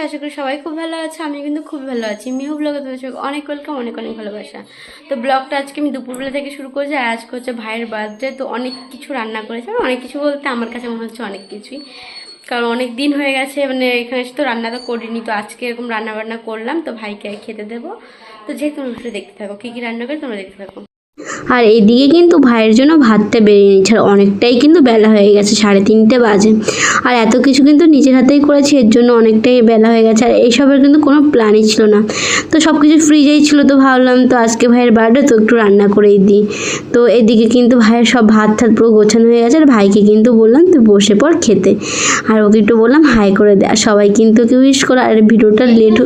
আশা করি সবাই খুব ভালো আছে। আমি কিন্তু খুব ভালো আছি। মিহু ব্লগে তোমাদের অনেক ওয়েলকাম, অনেক অনেক ভালোবাসা। তো ব্লগটা আজকে আমি দুপুরবেলা থেকে শুরু করেছি। আর আজকে হচ্ছে ভাইয়ের বার্থডে, তো অনেক কিছু রান্না করেছে। অনেক কিছু বলতে আমার কাছে মনে হচ্ছে অনেক কিছুই, কারণ অনেক দিন হয়ে গেছে মানে এখানে এসে তো রান্না তো করিনি। তো আজকে এরকম রান্না বান্না করলাম, তো ভাইকে খেতে দেবো। তো যে তোমরা একটু দেখতে থাকো কী কী রান্না করে, তোমরা দেখতে থাকো। আর এইদিকে কিন্তু ভাইয়ের জন্য ভাতটা বেরিয়ে নিচ্ছে। আর অনেকটাই কিন্তু বেলা হয়ে গেছে, 3:30 বাজে। আর এত কিছু কিন্তু নিজের হাতেই করেছি, এর জন্য অনেকটাই বেলা হয়ে গেছে। আর এইসবের কিন্তু কোনো প্ল্যানই ছিল না, তো সব কিছু ফ্রিজেই ছিল। তো ভাবলাম তো আজকে ভাইয়ের বার্থডে, তো একটু রান্না করেই দিই। তো এদিকে কিন্তু ভাইয়ের সব ভাত পুরো গোছানো হয়ে গেছে। আর ভাইকে কিন্তু বললাম তুই বসে পড় খেতে, আর ওকে একটু বললাম হাই করে দে। আর সবাই কিন্তু ওকে উইশ করে। আর ভিডিওটা লেট,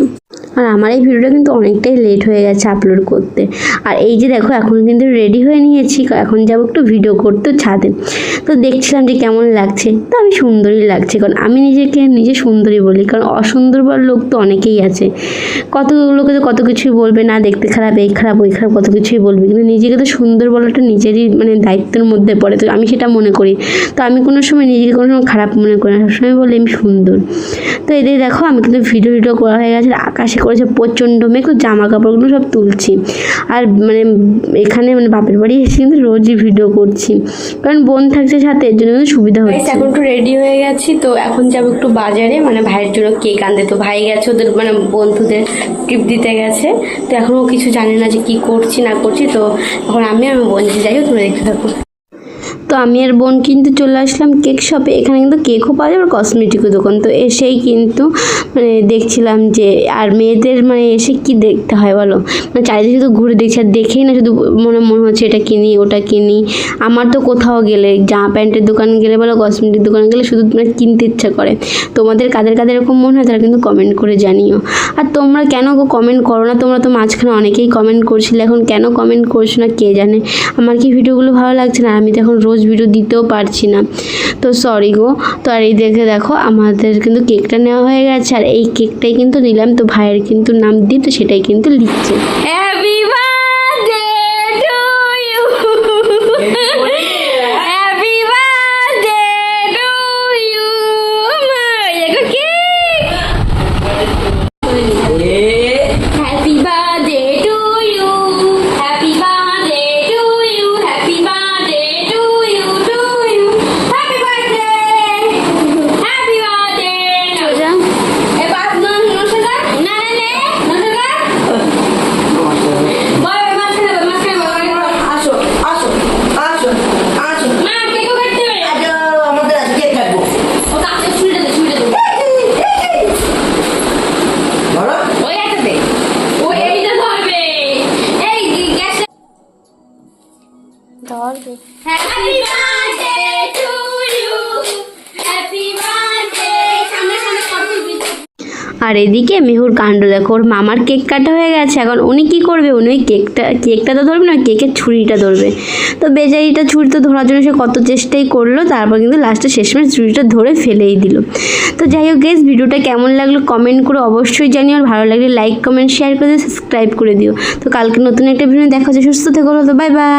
আর আমার এই ভিডিওটা কিন্তু অনেকটাই লেট হয়ে গেছে আপলোড করতে। আর এই যে দেখো এখন কিন্তু রেডি হয়ে নিয়েছি, এখন যাবো একটু ভিডিও করতে ছাদে। তো দেখছিলাম যে কেমন লাগছে, তো আমি সুন্দরই লাগছে, কারণ আমি নিজে সুন্দরী বলি, কারণ অসুন্দর বলার লোক তো অনেকেই আছে। কত লোকে তো কত কিছুই বলবে, না দেখতে খারাপ, এই খারাপ ওই খারাপ, কত কিছুই বলবে, কিন্তু নিজেকে তো সুন্দর বলাটা নিজেরই মানে দায়িত্বের মধ্যে পড়ে। তো আমি সেটা মনে করি। তো আমি কোনো সময় নিজেকে কোনো সময় খারাপ মনে করি না, সবসময় বলি আমি সুন্দর। তো এদের দেখো আমি কিন্তু ভিডিও করা হয়ে গেছে। আকাশে করেছে প্রচণ্ড মেঘ, তো জামা কাপড়গুলো সব তুলছি। আর মানে এখানে মানে বাপের বাড়ি এসে কিন্তু রোজই ভিডিও করছি, কারণ বোন থাকছে সাথে, এর জন্য কিন্তু সুবিধা হচ্ছে। এখন একটু রেডি হয়ে গেছি, তো এখন যাবো একটু বাজারে, মানে ভাইয়ের জন্য কেক আনতে। তো ভাই গেছে ওদের মানে বন্ধুদের টিপ দিতে গেছে। তো এখনও কিছু জানি না যে কি করছি না করছি। তো এখন আমি বোন যাই হোক, তোমরা দেখতে থাকো। তো আমি আর বোন কিন্তু চলে আসলাম কেক শপে। এখানে কিন্তু কেকও পাওয়া যায় আর কসমেটিকও দোকান। তো এসেই কিন্তু মানে দেখছিলাম যে আর মেয়েদের মানে এসে কি দেখতে হয় বলো, মানে চারিদিকে শুধু ঘুরে দেখছি আর দেখেই না শুধু মনে হচ্ছে এটা কিনি ওটা কিনি। আমার তো কোথাও গেলে জামা প্যান্টের দোকান গেলে বলো কসমেটিক দোকান গেলে শুধু মানে কিনতে ইচ্ছা করে। তোমাদের কাদের কাদের এরকম মনে হয় তারা কিন্তু কমেন্ট করে জানিও। আর তোমরা কেন কমেন্ট করো না? তোমরা তো মাঝখানে অনেকেই কমেন্ট করছিলে, এখন কেন কমেন্ট করছো না কে জানে। আমার কি ভিডিওগুলো ভালো লাগছে না, আমি তো এখন রোজ ভিডিও দিতেও পারছি না, তো সরি গো। তো আর এই দেখো আমাদের কিন্তু কেকটা নেওয়া হয়ে গেছে। আর এই কেকটাই কিন্তু নিলাম, তো ভাইয়ের কিন্তু নাম দিই, তো সেটাই কিন্তু লিখছে happy birthday to you, happy birthday to you. Happy birthday to you, happy birthday to you, happy birthday to you, to you, happy birthday, happy birthday. সোজা এ বাদ নশা না নে নশা বয় মাঝখানে আসো আসো আসো আসো না কেক কাটতে হবে। আজ আমাদের আজকে কেক কাটবো। ও তাতে ছুঁড়ে দে বড় ওই একটা দে, ও এইটা ধরবে, এই গ্যাস ধরবে। Happy birthday to you, happy birthday. সামনে সামনে করতে। আর এদিকে মিহুর কাণ্ড দেখো, ওর মামার কেক কাটা হয়ে গেছে। এখন উনি কি করবে, উনি ওই কেকটা তো ধরবে না, কেকের ছুরিটা ধরবে। তো বেচারিটা ছুরিটা ধরার জন্য সে কত চেষ্টাই করলো, তারপর কিন্তু লাস্টে শেষমেশ ছুরিটা ধরে ফেলেই দিল। তো যাই হোক গাইস, ভিডিওটা কেমন লাগলো কমেন্ট করে অবশ্যই জানিও। আর ভালো লাগলে লাইক কমেন্ট শেয়ার করে দিও, সাবস্ক্রাইব করে দিও। তো কালকে নতুন একটা ভিডিও দেখা হচ্ছে। সুস্থ থেকো, তো বাই বাই।